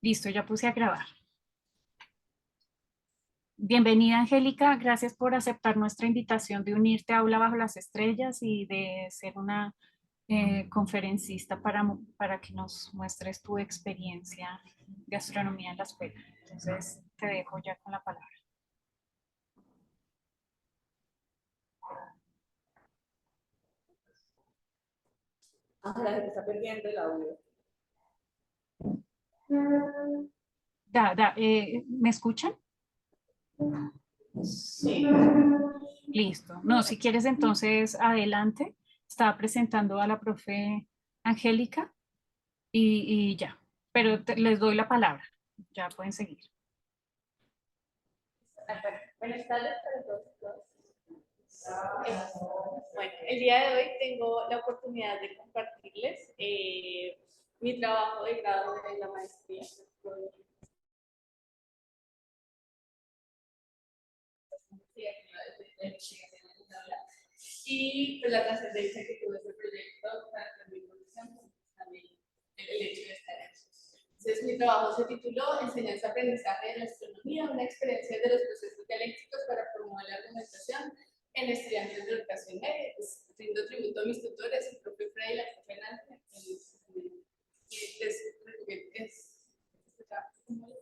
Listo, ya puse a grabar. Bienvenida, Angélica. Gracias por aceptar nuestra invitación de unirte a Aula Bajo las Estrellas y de ser una conferencista para que nos muestres tu experiencia de astronomía en la escuela. Entonces, te dejo ya con la palabra. La gente está perdiendo el audio. ¿Me escuchan? Sí. Listo. No, si quieres entonces adelante. Estaba presentando a la profe Angélica y ya. Pero les doy la palabra. Ya pueden seguir. Buenas tardes para todos. Bueno, el día de hoy tengo la oportunidad de compartirles mi trabajo de grado en la maestría. Y pues, la trascendencia que tuvo este proyecto para mi profesión, también el hecho de estar aquí. Entonces, mi trabajo se tituló Enseñanza-aprendizaje de la astronomía, una experiencia de los procesos dialécticos para promover la argumentación en estudiantes de educación media. Pues, rindo tributo a mis tutores, el propio Fred y la profe Nancy, bueno,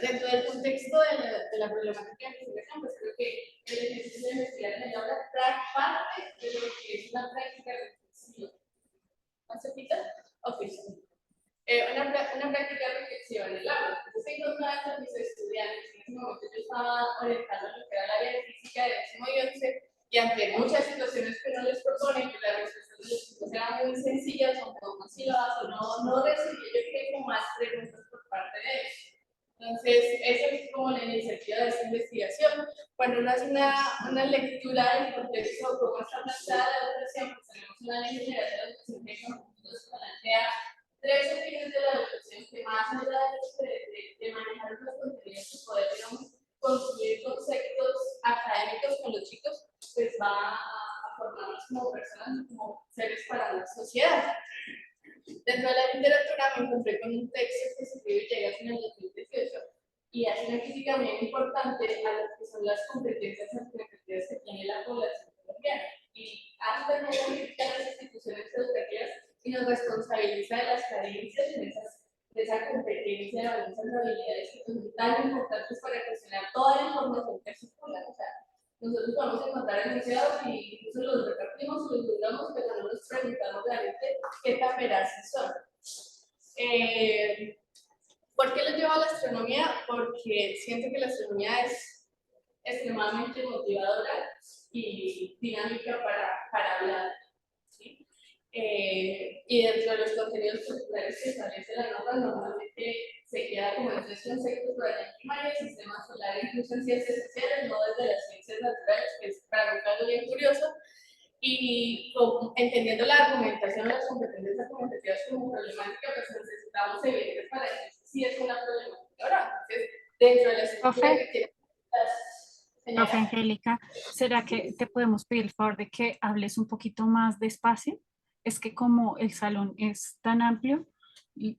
dentro del contexto de la problemática de investigación, pues creo que el ejercicio de investigar en el aula trae parte de lo que es una práctica reflexiva. ¿Más cerquita? Ok. Una práctica reflexiva en el aula. Entonces, encontraba con mis estudiantes, en ese momento yo estaba orientando lo que era el área de física de 10º y 11, y ante muchas situaciones que no les proponen, que la respuesta de los chicos era muy sencilla, son como más sílabas, o no recibí yo creo como más preguntas por parte de ellos. Entonces, esa es como la iniciativa de esta investigación. Cuando uno hace una lectura del contexto, cómo está planteada la educación, pues tenemos una ley general de la educación que nos plantea tres fines de la educación que, más allá de manejar los contenidos y poder, digamos, construir conceptos académicos con los chicos, pues va a formarnos como personas, como seres para la sociedad. Dentro de la literatura me encontré con un texto que se escribe Villegas en el 2018 y hace una crítica muy importante a lo que son las competencias administrativas que tiene la población colombiana, y hace también una crítica a las instituciones educativas y nos responsabiliza de las carencias de esa competencia, de esas habilidades que son tan importantes para cuestionar toda la información que circula. O sea, nosotros podemos encontrar enunciados y incluso los repartimos y los dudamos, pero no nos preguntamos realmente qué tan veraces son. ¿Por qué los llevo a la astronomía? Porque siento que la astronomía es extremadamente motivadora y dinámica para hablar. ¿Sí? Y dentro de los contenidos curriculares que establece la norma, normalmente se queda como en 3 conceptos por allá en primaria, sistema solar, incluso en ciencias sociales, no desde las ciencias naturales, que es para mí algo bien curioso. Y entendiendo la argumentación, las competencias argumentativas como problemática, pues necesitamos evidencias para decir si es una problemática. Ahora, entonces, dentro de la estructura Profe, que tiene profe señora. Angélica, ¿será que te podemos pedir el favor de que hables un poquito más despacio? Es que como el salón es tan amplio, y,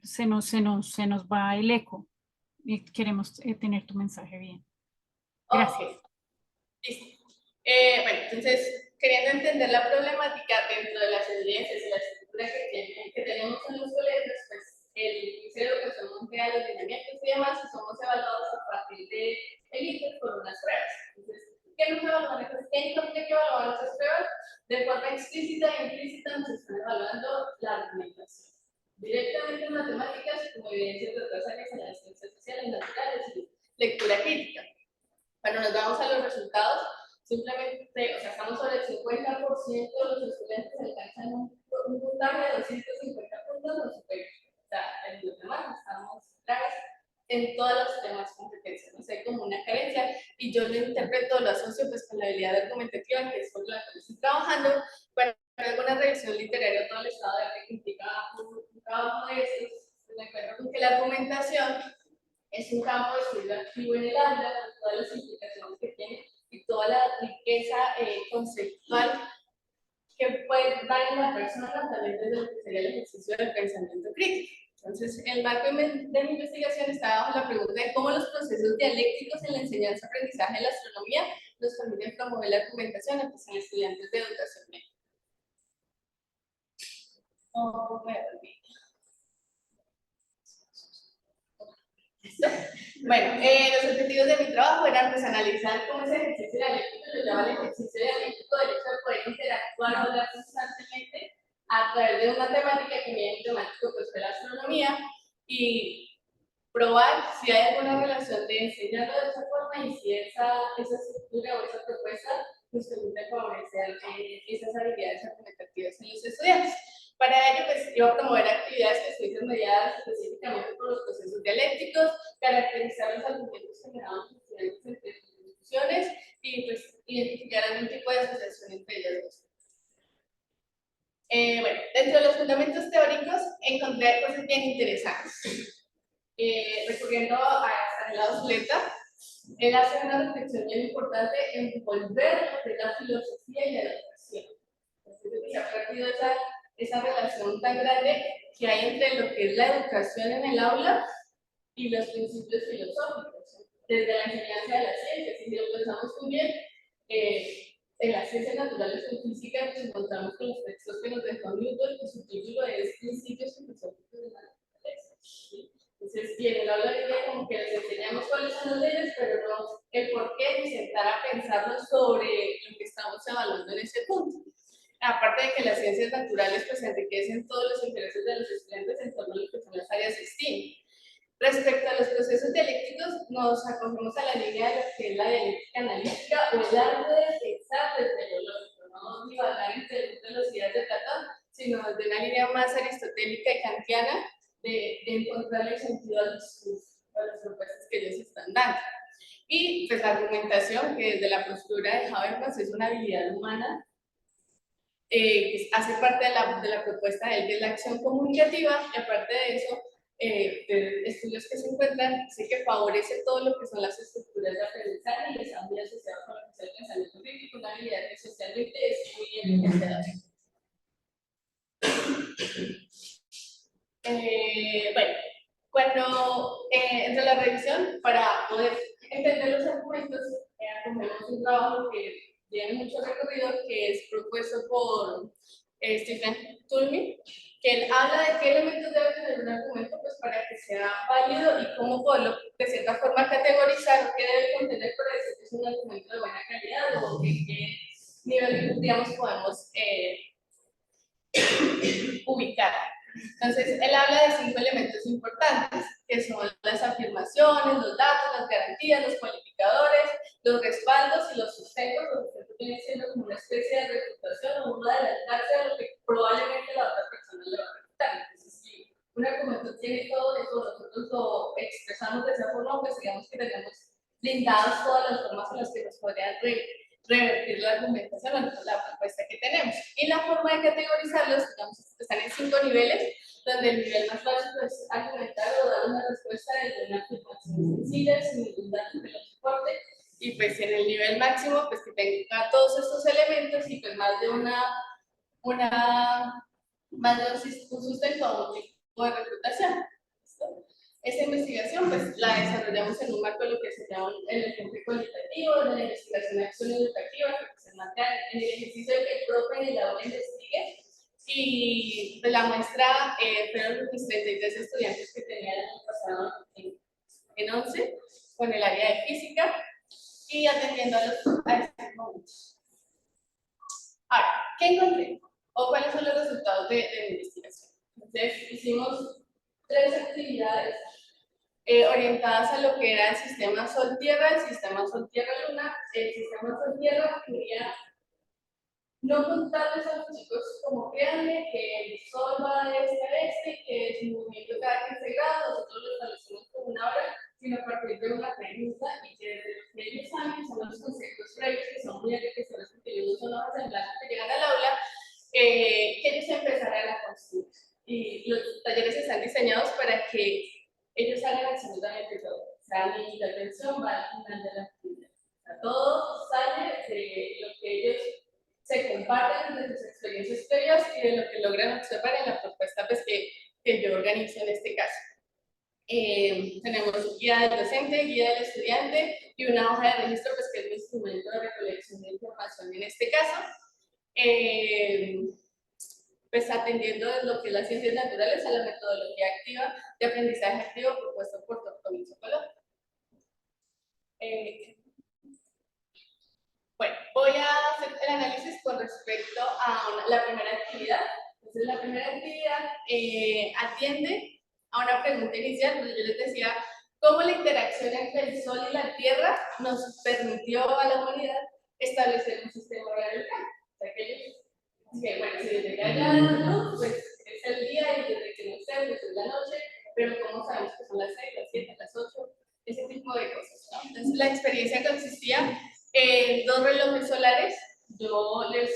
se nos va el eco y queremos tener tu mensaje bien. Ok, Gracias. listo. Bueno, entonces, queriendo entender la problemática dentro de las evidencias y la estructura que tenemos en los colegios, pues el Ministerio de Educación montea los lineamientos y demás, y somos evaluados a partir de el ITER por unas pruebas. Entonces, ¿qué nos evalúan? ¿Qué implica que evaluar esas pruebas? De forma explícita e implícita nos están evaluando la argumentación. Directamente en matemáticas, como evidencias de otras áreas en las ciencias sociales, naturales y lectura crítica. Cuando nos vamos a los resultados, simplemente, o sea, estamos sobre el 50% de los estudiantes alcanzan un puntaje de 250 puntos o superior. O sea, en los demás estamos graves en todos los temas de competencia. No sé, como una carencia, y yo lo interpreto, lo asocio pues con la habilidad argumentativa, que es por la que estoy trabajando, para alguna revisión literaria todo el estado de arte que implica un trabajo de estos. Me encuentro con que la argumentación es un campo de estudio activo en el aula, con todas las implicaciones que tiene y todas toda la riqueza conceptual que puede dar en la persona también desde lo que sería el ejercicio del pensamiento crítico. Entonces, el marco de mi investigación está bajo la pregunta de cómo los procesos dialécticos en la enseñanza-aprendizaje de la astronomía nos permiten promover la argumentación en estudiantes de educación media. Bueno, los objetivos de mi trabajo eran pues, analizar cómo ese ejercicio dialéctico, lo llama el ejercicio dialéctico del hecho de poder interactuar o hablar constantemente a través de una temática que mi temático pues, fue la astronomía y probar si hay alguna relación de enseñarlo de esa forma y si esa estructura o esa propuesta nos permite favorecer esas habilidades argumentativas en los estudiantes. Para ello, pues, iba a promover actividades que estuviesen mediadas específicamente por los procesos dialécticos, caracterizar los argumentos generados por estudiantes entre sus discusiones y pues, identificar algún tipo de asociación entre ellas dos. Bueno, dentro de los fundamentos teóricos encontré cosas bien interesantes. Recurriendo a Stanislaw Zuleta, él hace una reflexión bien importante en volver de la filosofía y la educación. Entonces, se ha perdido esa relación tan grande que hay entre lo que es la educación en el aula y los principios filosóficos, desde la enseñanza de las ciencias. Si lo pensamos muy bien, en las ciencias naturales o física nos encontramos con los textos que nos dejó Newton, que su título es Principios filosóficos de la naturaleza. ¿Sí? Entonces, bien, el aula diría como que les enseñamos cuáles son las leyes, pero no el por qué, ni sentar a pensarnos sobre lo que estamos evaluando en ese punto. Aparte de que las ciencias naturales pues enriquecen todos los intereses de los estudiantes en torno a lo que son las áreas de STEAM. Respecto a los procesos dialécticos, nos acogemos a la línea de lo que es la dialéctica analítica o el arte de pensar desde lo lógico, no divagar entre las ideas de Platón, sino desde una línea más aristotélica y kantiana de encontrarle sentido al discurso, a las propuestas que ellos están dando. Y pues la argumentación, que desde la postura de Habermas es una habilidad humana, que hace parte de la propuesta de él, que es la acción comunicativa, y aparte de eso, de estudios que se encuentran, sí que favorece todo lo que son las estructuras de aprendizaje y están muy asociados con lo que es el pensamiento crítico, una habilidad que socialmente es muy enriquecedora. Bueno, cuando entre la revisión, para poder entender los argumentos, acogemos un trabajo que tiene mucho recorrido, que es propuesto por Stephen Toulmin, que él habla de qué elementos debe tener un argumento pues, para que sea válido y cómo poderlo de cierta forma categorizar, qué debe contener para decir que es un argumento de buena calidad o qué nivel, digamos, podemos ubicar. Entonces, él habla de 5 elementos importantes, que son las afirmaciones, los datos, las garantías, los cualificadores, los respaldos y los sustentos. Los sustentos vienen siendo como una especie de reputación o una adelantarse a lo que probablemente la otra persona le va a refutar. Entonces, si un argumento tiene todo eso, nosotros lo expresamos de esa forma, pues digamos que tenemos blindadas todas las formas en las que nos podrían revertir la argumentación o la propuesta que tenemos. Y la forma de categorizarlos, digamos, están en 5 niveles, donde el nivel más básico es argumentar o dar una respuesta desde una afirmación sencilla, sin ningún dato que lo soporte, y pues en el nivel máximo, pues que tenga todos estos elementos y pues más de un sustento o un tipo de reputación. Esta investigación pues, la desarrollamos en un marco de lo que se llama el enfoque cualitativo, de la investigación de acción educativa, que se marca en el ejercicio de que el profe en el aula investigue. Y pues, la muestra fueron mis 33 estudiantes que tenía el año pasado en 11, con el área de física y atendiendo a estos momentos. Ahora, ¿qué encontré? ¿O cuáles son los resultados de la investigación? Entonces, hicimos 3 actividades orientadas a lo que era el sistema Sol-Tierra, el sistema Sol-Tierra-Luna. El sistema Sol-Tierra quería no contarles a los chicos como créanle que el Sol va de este a este, que su movimiento cada 15 grados, nosotros lo establecemos como una hora, sino a partir de una pregunta y que desde los que ellos saben son los conceptos previos que son muy enriquecedores porque ellos son hojas en blanco que llegan al aula, que ellos empezarán a construir. Y los talleres están diseñados para que ellos hagan absolutamente todo. O sea, mi intervención va al final de la actividad. O sea, todo sale lo que ellos se comparten de sus experiencias previas y de lo que logran observar en la propuesta pues, que yo organizo en este caso. Tenemos guía del docente, guía del estudiante y una hoja de registro, pues, que es mi instrumento de recolección de información en este caso. Pues atendiendo desde lo que es las ciencias naturales a la metodología activa de aprendizaje activo propuesto por Dr. Tommy Sokolov. Bueno, voy a hacer el análisis con respecto a la primera actividad. Entonces, la primera actividad atiende a una pregunta inicial, donde yo les decía cómo la interacción entre el Sol y la Tierra nos permitió a la humanidad establecer un sistema radical. O sea, que bueno, si desde que haya luz, pues es el día, y desde que no esté, pues es la noche, pero ¿cómo sabemos que son las 6, las 7, las 8? Ese tipo de cosas, ¿no? Entonces, la experiencia consistía en 2 relojes solares. Yo les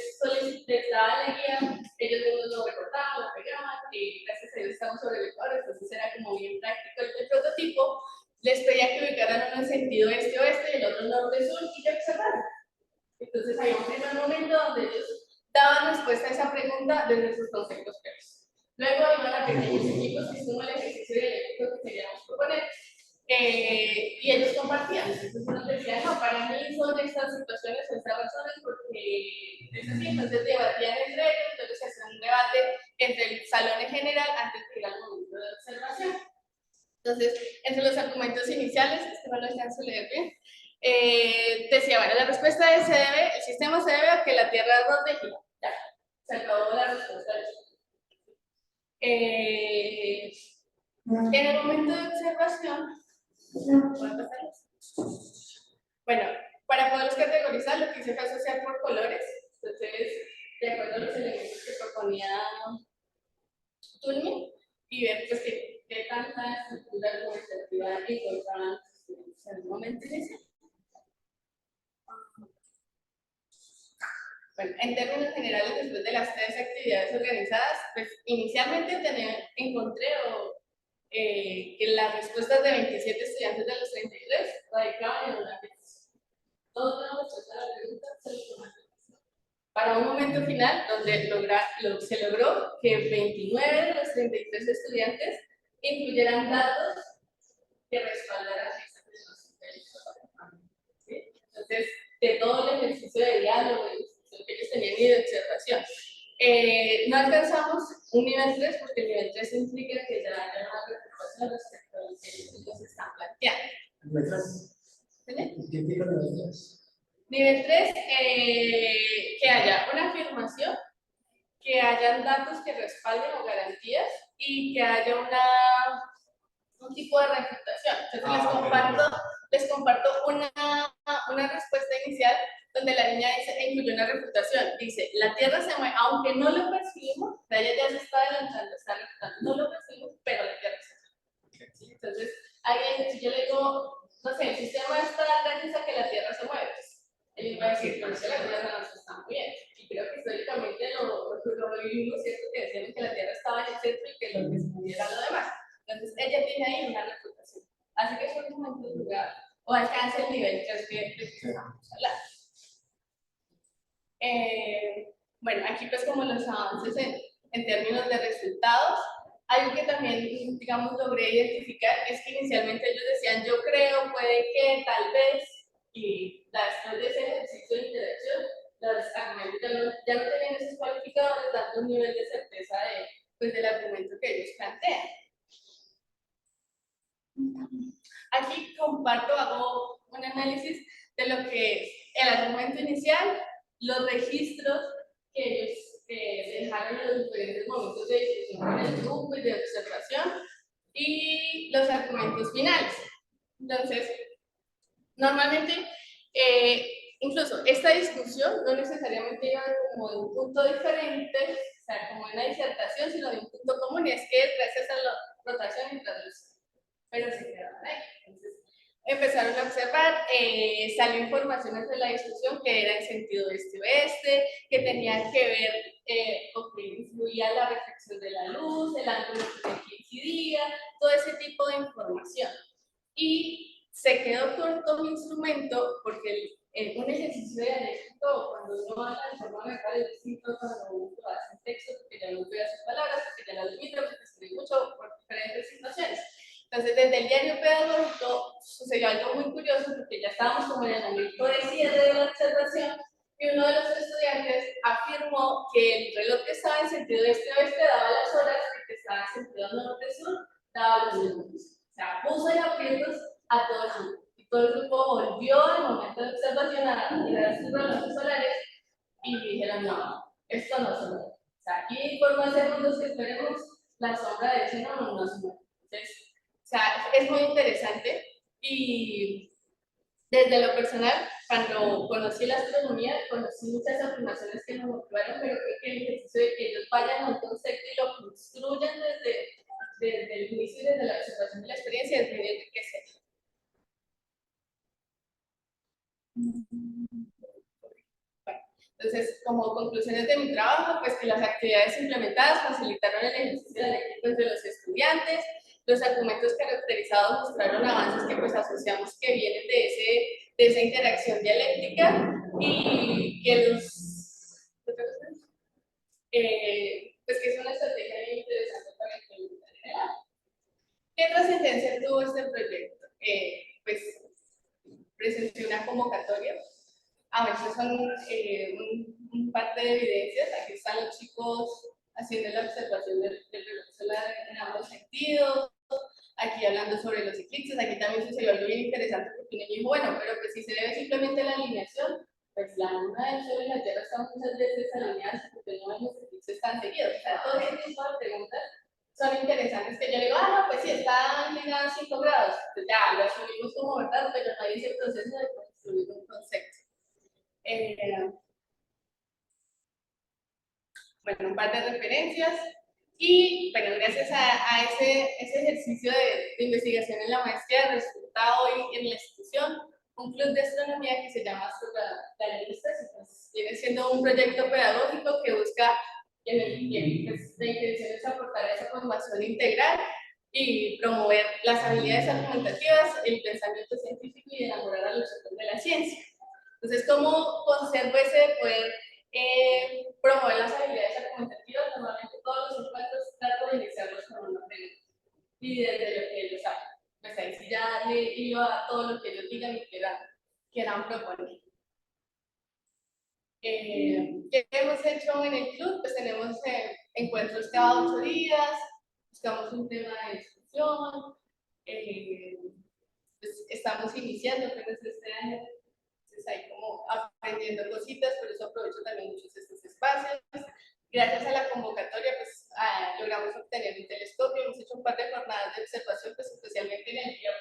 daba la guía, ellos mismos lo recortaban, lo pegaban, y gracias a Dios estamos sobre el Ecuador, entonces era como bien práctico el prototipo. Les pedía que ubicaran uno en sentido este-oeste y el otro norte-sur, y que observaran. Entonces había un primer momento donde ellos daban respuesta a esa pregunta desde sus conceptos previos. Luego iban a pequeños equipos, que es como el ejercicio dialéctico que queríamos proponer, y ellos compartían. Entonces uno decía, no, para mí son estas situaciones, estas razones, porque es así. Entonces debatían entre ellos, entonces se hacía un debate entre el salón en general antes de ir al momento de observación. Entonces, entre los argumentos iniciales, este no lo alcanzo a leer bien, decía, bueno, la respuesta es el sistema se debe a que la Tierra es redonda y gira. Ya, se acabó la respuesta de eso. En el momento de observación, bueno, para poderlos categorizar, lo que hice fue asociar por colores. Entonces, de acuerdo a los elementos que proponía Tulmi, y ver pues qué tanta estructura argumentativa encontraban en el momento inicial. Bueno, en términos generales, después de las 3 actividades organizadas, pues inicialmente encontré que las respuestas de 27 estudiantes de los 33 radicaban en una afirmación. Todos tenemos respuesta a la pregunta, para un momento final donde se logró que 29 de los 33 estudiantes incluyeran datos que respaldaran esa afirmación. ¿Sí? Entonces, de todo el ejercicio de diálogo, que ellos tenían y de observación. No alcanzamos un nivel 3 porque el nivel 3 implica que ya haya una preocupación respecto a lo que ellos están planteando. ¿Nivel 3? ¿Qué tipo de nivel 3? Nivel 3, que haya una afirmación, que hayan datos que respalden o garantías y que haya un tipo de refutación. Entonces les comparto una respuesta inicial donde la niña incluye una refutación. Dice, la Tierra se mueve, aunque no lo percibimos, ella ya se está adelantando, está refutando, no lo percibimos, pero la Tierra se mueve. ¿Sí? Entonces, si yo le digo, no sé, el sistema está gracias a que la Tierra se mueve, pues, él va a decir, pero es que la Tierra no se está moviendo. Y creo que históricamente lo vivimos, ¿cierto? Que decían que la Tierra estaba en el centro y que lo que se moviera era lo demás. Entonces, ella tiene ahí una refutación. Así que es un momento de lugar o alcanza el nivel 3 que estamos hablando. Bueno, aquí pues como los avances en términos de resultados, algo que también, digamos, logré identificar es que inicialmente ellos decían, yo creo, puede que, tal vez, y después de ese ejercicio de interacción, los argumentos ya no tenían esos cualificadores, dando un nivel de certeza del argumento que ellos plantean. Aquí hago un análisis de lo que es el argumento inicial, los registros que ellos dejaron en los diferentes momentos de discusión con el grupo y de observación, y los argumentos finales. Entonces, normalmente, incluso esta discusión no necesariamente iba como de un punto diferente, o sea, como una disertación, sino de un punto común, y es que gracias a la rotación y traducción. Pero se quedaron ahí. Entonces, empezaron a observar, salió información sobre la discusión que era en sentido este-oeste, que tenía que ver o que influía la reflexión de la luz, el ángulo que incidía, todo ese tipo de información. Y se quedó corto mi instrumento porque un ejercicio de uno habla de forma verbal es distinto cuando uno lo hace en texto, porque ya no cuida sus palabras, porque ya las limita, porque escribe mucho por diferentes situaciones. Entonces, desde el diario pedagógico sucedió algo muy curioso, porque ya estábamos como en el momento de cierre de la observación, y uno de los estudiantes afirmó que el reloj que estaba en sentido este-oeste daba las horas, y que estaba en sentido norte-sur daba los minutos. O sea, puso en aprietos a todo el grupo. Y todo el grupo volvió al momento de observación a mirar sus relojes solares y dijeron, no, esto no se mueve. O sea, aquí por más segundos que esperemos, la sombra de ese no se mueve. Entonces, o sea, es muy interesante y desde lo personal, cuando conocí la astronomía, conocí muchas afirmaciones que nos motivaron, pero creo que el ejercicio de que ellos vayan a un concepto y lo construyan desde el inicio y desde la observación de la experiencia es muy enriquecedor. Entonces, como conclusiones de mi trabajo, pues que las actividades implementadas facilitaron el ejercicio del equipo de los estudiantes, los argumentos caracterizados mostraron avances que pues asociamos que vienen de esa interacción dialéctica y que pues que es una estrategia muy interesante para implementar en el aula. ¿Qué trascendencia tuvo este proyecto? Pues presenté una convocatoria. Estas son un parte de evidencias. Aquí están los chicos haciendo la observación del reloj solar en ambos sentidos. Aquí hablando sobre los eclipses. Aquí también sucedió algo bien interesante porque un niño dijo, bueno, pero pues si se debe simplemente a la alineación, pues la luna del sol y la tierra están muchas veces alineadas porque no hay los eclipses tan seguidos. O sea, todo ese tipo de preguntas son interesantes que yo le digo, no, pues sí, está inclinada a 5 grados. Pues ya, lo asumimos como verdad, pero no hay ese proceso de construir un concepto. Bueno, un par de referencias. Y bueno, gracias a ese ejercicio de investigación en la maestría, resulta hoy en la institución un club de astronomía que se llama Astrogalleristas. Entonces, viene siendo un proyecto pedagógico que busca, pues, la intención es aportar esa formación integral y promover las habilidades argumentativas, el pensamiento científico y enamorar a los chicos de la ciencia. Entonces, ¿cómo conservo ese poder promover las habilidades argumentativas? Normalmente todos los encuentros trato de iniciarlos con una pregunta. Y desde lo que ellos saben. Pues ahí sí ya le iba a todo lo que ellos digan y quieran proponer. ¿Qué hemos hecho en el club? Pues tenemos encuentros cada 8 días, buscamos un tema de discusión, pues estamos iniciando apenas este año. Entonces, ahí como aprendiendo cositas, por eso aprovecho también muchos estos espacios. Gracias a la convocatoria, pues logramos obtener un telescopio, hemos hecho un par de jornadas de observación, pues especialmente en el día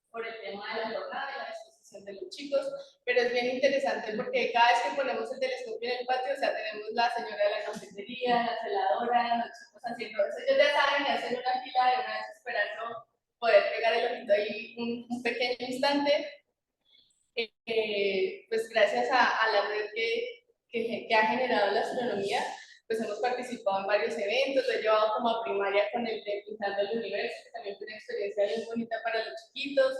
por el tema de la jornada y la disposición de los chicos, pero es bien interesante porque cada vez que ponemos el telescopio en el patio, o sea, tenemos la señora de la cafetería, la celadora, los chicos haciendo eso, ellos ya saben que hacen una fila de una vez esperando poder pegar el ojito ahí un pequeño instante. Pues gracias a la red que ha generado la astronomía, pues hemos participado en varios eventos, lo he llevado como a primaria con el de Pintando el Universo, que también fue una experiencia bien bonita para los chiquitos,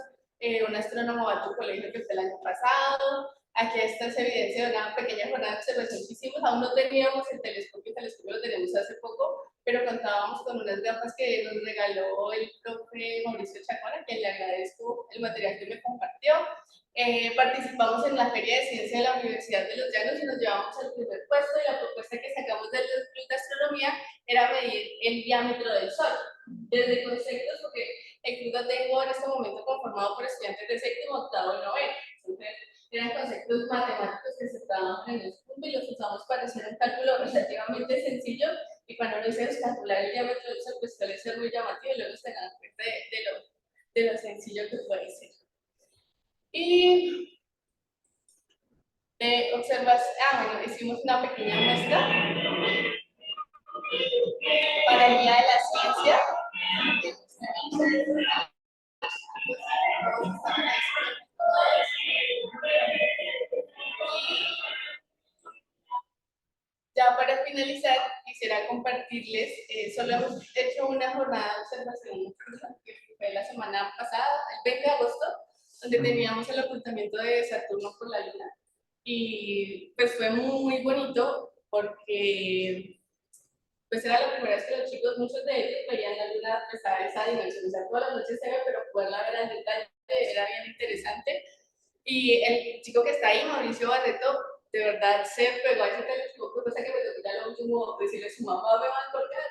un astrónomo va a tu colegio que fue el año pasado, aquí está esa evidencia de una pequeña jornada de observación que hicimos, aún no teníamos el telescopio lo tenemos hace poco, pero contábamos con unas gafas que nos regaló el profe Mauricio Chacón, a quien le agradezco el material que me compartió. Participamos en la Feria de Ciencia de la Universidad de los Llanos y nos llevamos al primer puesto y la propuesta que sacamos del Club de Astronomía era medir el diámetro del Sol. Desde conceptos, porque el club lo tengo en este momento conformado por estudiantes de séptimo, octavo y noveno. Entonces, eran conceptos matemáticos que se trabajaban en el punto y los usamos para hacer un cálculo relativamente sencillo y cuando uno dice calcular el diámetro del Sol, pues suele ser muy llamativo y luego se dan cuenta de lo sencillo que puede ser. Y de observación, bueno, hicimos una pequeña muestra para el Día de la Ciencia. Ya para finalizar, quisiera compartirles, solo hemos hecho una jornada de observación que fue la semana pasada, el 20 de agosto, donde teníamos el ocultamiento de Saturno por la Luna. y pues fue muy bonito porque pues era la primera vez que los chicos, muchos de ellos veían la luna pues, a esa dimensión, o sea, todas las noches se ve, pero poderla ver al detalle era bien interesante. Y el chico que está ahí, Mauricio Barreto, de verdad se pegó a ese telescopio, cosa que me tocó ya lo último decirle a su mamá, me van a colgar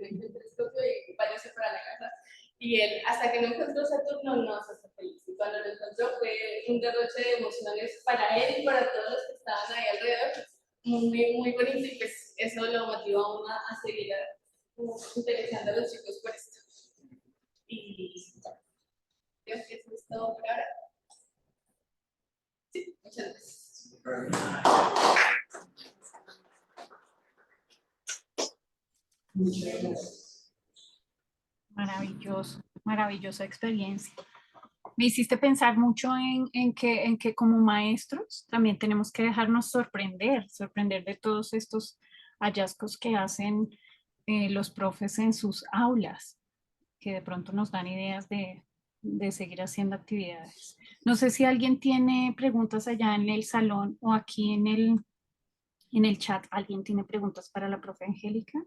el telescopio y váyase para la casa. Y él, hasta que no encontró Saturno, no se hace feliz. Y cuando lo encontró fue un derroche de emociones para él y para todos los que estaban ahí alrededor. Muy bonito y pues eso lo motiva a uno a seguir interesando a los chicos por esto. Y creo que eso es todo por ahora. Sí, muchas gracias. Maravilloso, maravillosa experiencia. Me hiciste pensar mucho en que como maestros también tenemos que dejarnos sorprender de todos estos hallazgos que hacen los profes en sus aulas, que de pronto nos dan ideas de seguir haciendo actividades. No sé si alguien tiene preguntas allá en el salón o aquí en el chat. ¿Alguien tiene preguntas para la profe Angélica?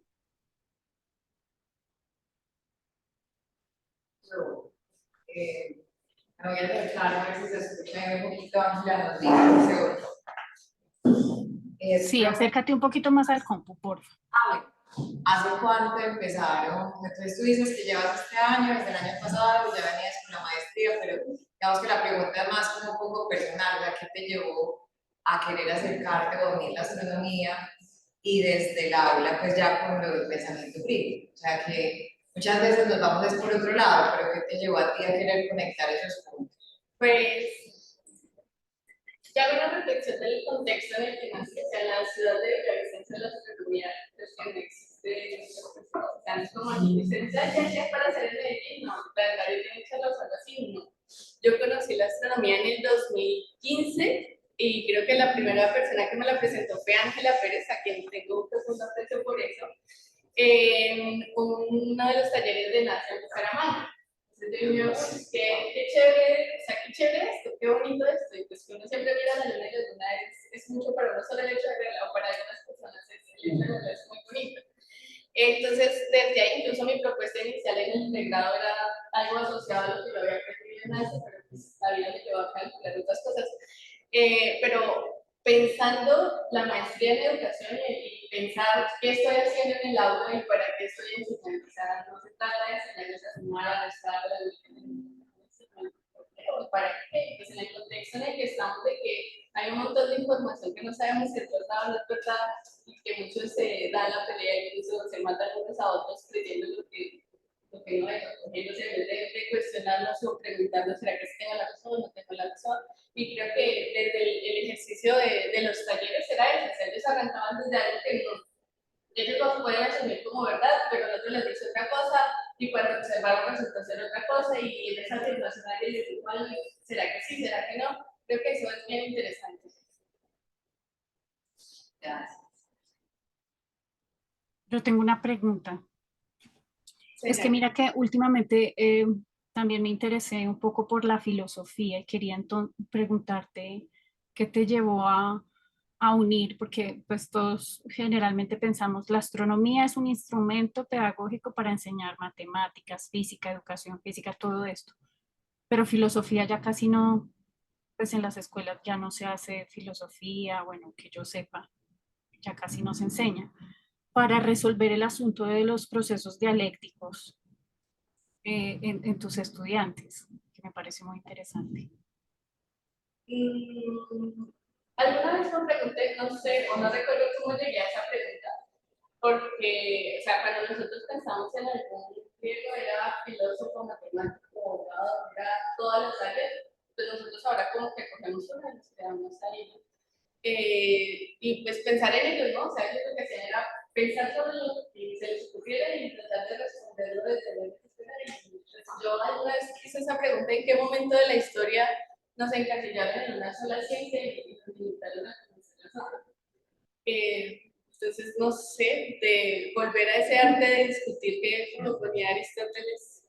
Me voy a acercar a ver si se escucha un poquito, Ángela nos dice un segundo. Sí, acércate un poquito más al compu, por favor. Bueno, ¿hace cuánto empezaron? Entonces tú dices que llevas este año, desde el año pasado, ya venías con la maestría, pero digamos que la pregunta es más como un poco personal, ¿a qué te llevó a querer acercarte o unir la astronomía y desde el aula pues ya con lo del pensamiento frío? O sea que muchas veces nos vamos por otro lado, pero ¿qué te llevó a ti a querer conectar esos puntos? Pues ya hago una reflexión del contexto en el que nací, o sea, la ciudad de Villavicencio de la astronomía, pues que no existe, o sea, es como licencia ya para hacer en Medellín, no, la verdad yo tengo que hacerlo solo así, no. Yo conocí la astronomía en el 2015 y creo que la primera persona que me la presentó fue Ángela Pérez, a quien tengo un profundo aprecio por eso, en uno de los talleres de NASA en Bucaramanga. Entonces yo digo, qué chévere, o sea, qué chévere esto, qué bonito esto. Y pues que uno siempre mira la luna y la luna es mucho para uno solo el hecho de verla, o para algunas personas el hecho de verla es muy bonito. Entonces, desde ahí, incluso mi propuesta inicial en el pregrado era algo asociado a lo que yo había aprendido en NASA, pero pues la vida me llevó a calcular otras cosas. Pero pensando la maestría en educación y pensar qué estoy haciendo en el aula y para qué estoy enseñando. O sea, no se trata de enseñarles a sumar, a restar, a para qué, pues en el contexto en el que estamos, de que hay un montón de información que no sabemos si es verdad o no es verdad, y que muchos se dan la pelea, incluso se matan unos a otros creyendo lo que no es, entonces en vez de cuestionarnos o preguntarnos, ¿será que sí tengo la razón o no tengo la razón? Y creo que desde el ejercicio de los talleres era eso, o sea, ellos arrancaban desde algo que no, ellos lo pueden asumir como verdad, pero nosotros les dice otra cosa, y cuando observaron resultó ser otra cosa, y en esa situación alguien les dijo, ¿será que sí, será que no? Creo que eso es bien interesante. Gracias. Yo tengo una pregunta. Es que ¿Será? mira que últimamente también me interesé un poco por la filosofía y quería preguntarte qué te llevó a unir, porque pues todos generalmente pensamos la astronomía es un instrumento pedagógico para enseñar matemáticas, física, educación física, todo esto, pero filosofía ya casi no, pues en las escuelas ya no se hace filosofía, bueno, que yo sepa, ya casi no se enseña para resolver el asunto de los procesos dialécticos en tus estudiantes, que me parece muy interesante. Alguna vez me pregunté, no sé, o no recuerdo cómo llegué a esa pregunta, porque, o sea, cuando nosotros pensamos en algún griego, era filósofo, matemático, abogado, era todas las áreas, pues nosotros ahora como que cogemos una y nos quedamos ahí. Y pues pensar en ellos, ¿no? O sea, ellos lo que hacían era pensar sobre lo que se les ocurriera y tratar de responderlo desde la disciplina. Pues yo alguna vez hice esa pregunta, ¿en qué momento de la historia nos encasillaron en una sola ciencia y nos limitaron a conocer las otras? Entonces, no sé, de volver a ese arte de discutir que proponía Aristóteles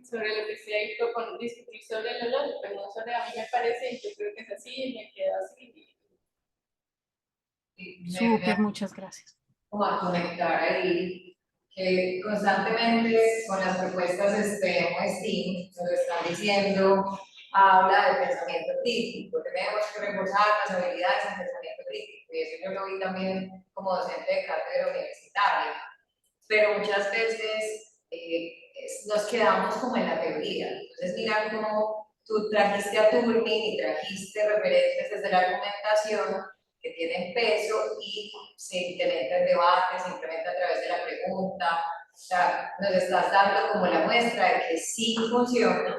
sobre lo que sea y discutir sobre lo lógico, no sobre a mí me parece y yo creo que es así y me quedo así. Súper, muchas gracias. como a conectar ahí, que constantemente con las propuestas STEM o STEAM nos están diciendo, habla de pensamiento crítico, tenemos que reforzar las habilidades en pensamiento crítico, y eso yo lo vi también como docente de cátedra universitaria, pero muchas veces nos quedamos como en la teoría. Entonces mira cómo tú trajiste a Turning y trajiste referencias desde la argumentación que tienen peso y se implementa en debate, se implementa a través de la pregunta. O sea, nos estás dando como la muestra de que sí funciona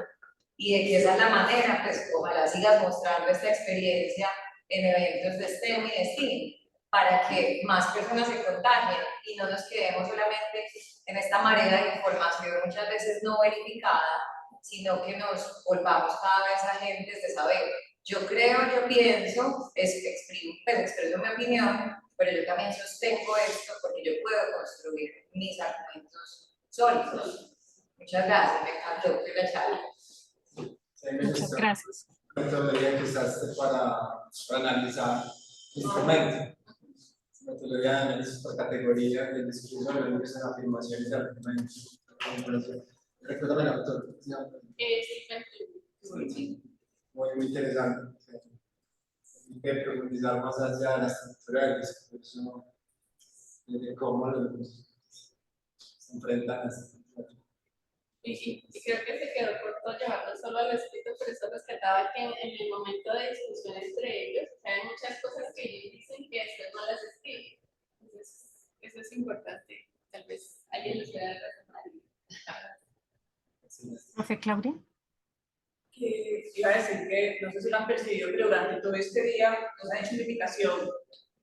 y de que esa es la manera, pues ojalá sigas mostrando esta experiencia en eventos de STEM y de STEAM para que más personas se contagien y no nos quedemos solamente en esta marea de información muchas veces no verificada, sino que nos volvamos cada vez agentes de saber. Yo creo, yo pienso, expreso mi opinión, pero yo también sostengo esto porque yo puedo construir mis argumentos sólidos. Muchas gracias, me encantó la charla. Muchas gracias. La metodología que usaste para analizar el instrumento. Metodología de análisis por categoría del discurso, de las afirmaciones y argumentos. Recuérdame el autor. Sí. Muy interesante. Hay que profundizar más allá de la estructura del discurso, de cómo se enfrentan a esta estructura. Y creo que se quedó corto llevarlo solo al escrito, por eso rescataba que en el momento de discusión entre ellos, hay muchas cosas que ellos dicen que después no las escriben. Entonces, eso es importante. Tal vez alguien les pueda razonar. Profe Claudia. Que iba a decir que, no sé si lo han percibido, pero durante todo este día nos han hecho una invitación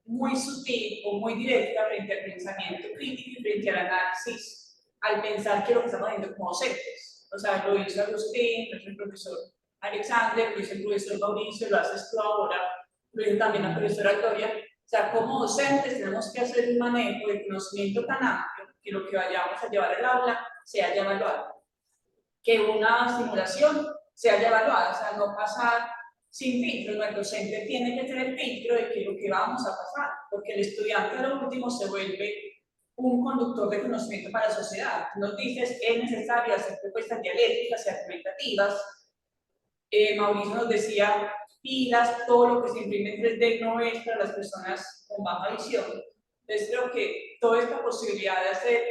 muy sutil o muy directa frente al pensamiento crítico y frente al análisis, al pensar que lo que estamos haciendo como docentes. O sea, lo hizo Agustín, lo hizo el profesor Alexander, lo hizo el profesor Mauricio, lo haces tú ahora, lo hizo también la profesora Gloria. O sea, como docentes tenemos que hacer un manejo de conocimiento tan amplio que lo que vayamos a llevar al aula sea ya evaluado. Que una simulación se haya evaluado, o sea, no pasar sin filtro, no, el docente tiene que tener el filtro de que lo que vamos a pasar, porque el estudiante a lo último se vuelve un conductor de conocimiento para la sociedad. Nos dices que es necesario hacer propuestas dialécticas y argumentativas. Mauricio nos decía, pilas, todo lo que se imprime en 3D no es para las personas con baja visión. Entonces creo que toda esta posibilidad de hacer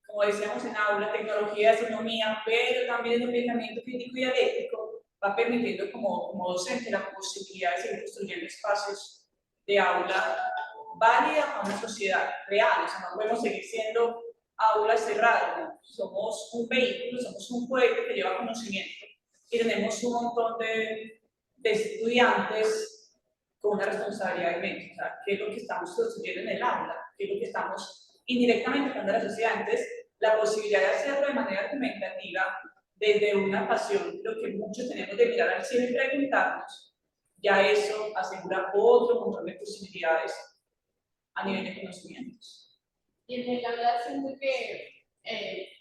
como decíamos en aula, tecnología de astronomía, pero también el pensamiento crítico y dialéctico va permitiendo como docente la posibilidad de seguir construyendo espacios de aula válida para una sociedad real. O sea, no podemos seguir siendo aulas cerradas, ¿no? Somos un vehículo, somos un pueblo que lleva conocimiento y tenemos un montón de estudiantes con una responsabilidad inmensa. O sea, ¿qué es lo que estamos construyendo en el aula? ¿Qué es lo que estamos indirectamente dando a la sociedad? Entonces, la posibilidad de hacerlo de manera argumentativa, desde una pasión, lo que muchos tenemos de mirar al cielo y preguntarnos, ya eso asegura otro montón de posibilidades a nivel de conocimientos. Y en el aula siento que,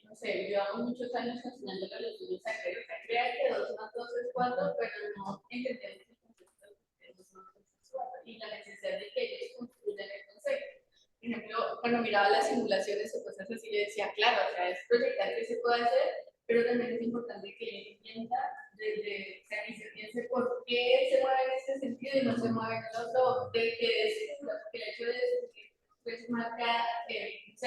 no sé, llevamos muchos años enseñándole a los niños a creer que 2 más 2 es 4, pero no entendemos el concepto de 2 más 2 es 4 y la necesidad de que ellos construyan el concepto. Por ejemplo, cuando miraba las simulaciones o cosas así, yo decía, claro, o sea, es proyectar que se puede hacer, pero también es importante que él entienda desde, o sea, que se piense por qué se mueve en este sentido y no se mueve en el otro, de que el hecho de que pues marca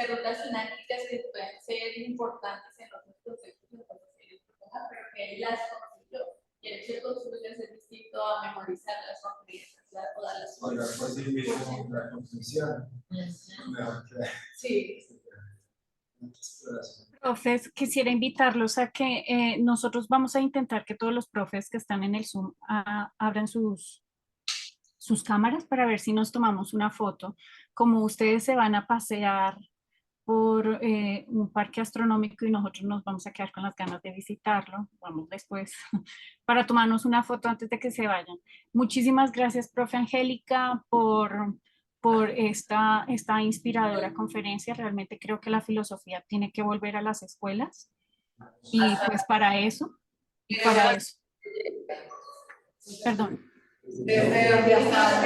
rutas sinápticas que pueden ser importantes en otros conceptos, pero que él las construyó. Y el hecho de construirlas es distinto a memorizarlas o aprenderlas o darlas. Hablar por sí mismo, la construcción. Sí. Profes, quisiera invitarlos a que nosotros vamos a intentar que todos los profes que están en el Zoom abran sus cámaras para ver si nos tomamos una foto. Como ustedes se van a pasear por un parque astronómico y nosotros nos vamos a quedar con las ganas de visitarlo, vamos después, para tomarnos una foto antes de que se vayan. Muchísimas gracias, profe Angélica, por esta inspiradora conferencia. Realmente creo que la filosofía tiene que volver a las escuelas y pues para eso, perdón. Desde donde hasta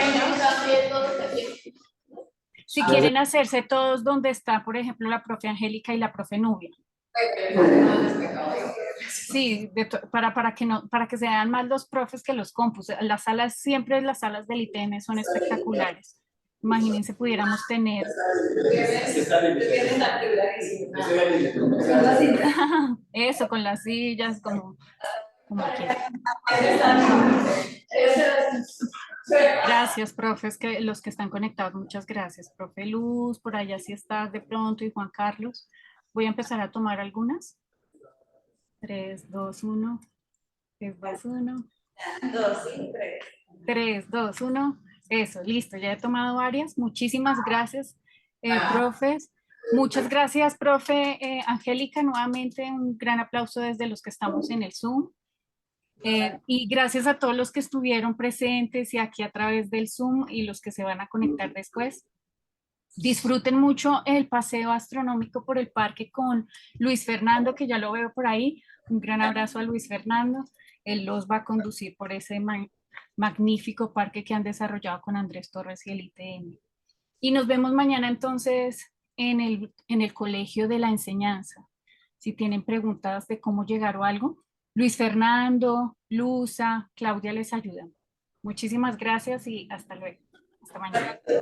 Si quieren hacerse todos donde está, por ejemplo, la profe Angélica y la profe Nubia. Sí, para que se vean más los profes que los compus. Las salas, siempre las salas del ITM son espectaculares. Imagínense, pudiéramos tener. Eso, con las sillas, como quieran. Gracias, profes, que los que están conectados, muchas gracias. Profe Luz, por allá sí está de pronto, y Juan Carlos. Voy a empezar a tomar algunas. 3, 2, 1. 3, 2, 1. 3, 2, 1. Eso, listo, ya he tomado varias. Muchísimas gracias, profes. Muchas gracias, profe Angélica. Nuevamente un gran aplauso desde los que estamos en el Zoom. Y gracias a todos los que estuvieron presentes y aquí a través del Zoom y los que se van a conectar después. Disfruten mucho el paseo astronómico por el parque con Luis Fernando, que ya lo veo por ahí. Un gran abrazo a Luis Fernando. Él los va a conducir por ese magnífico parque que han desarrollado con Andrés Torres y el ITM. Y nos vemos mañana entonces en el Colegio de la Enseñanza. Si tienen preguntas de cómo llegar o algo, Luis Fernando, Luza, Claudia les ayudan. Muchísimas gracias y hasta luego. Hasta mañana. Ya,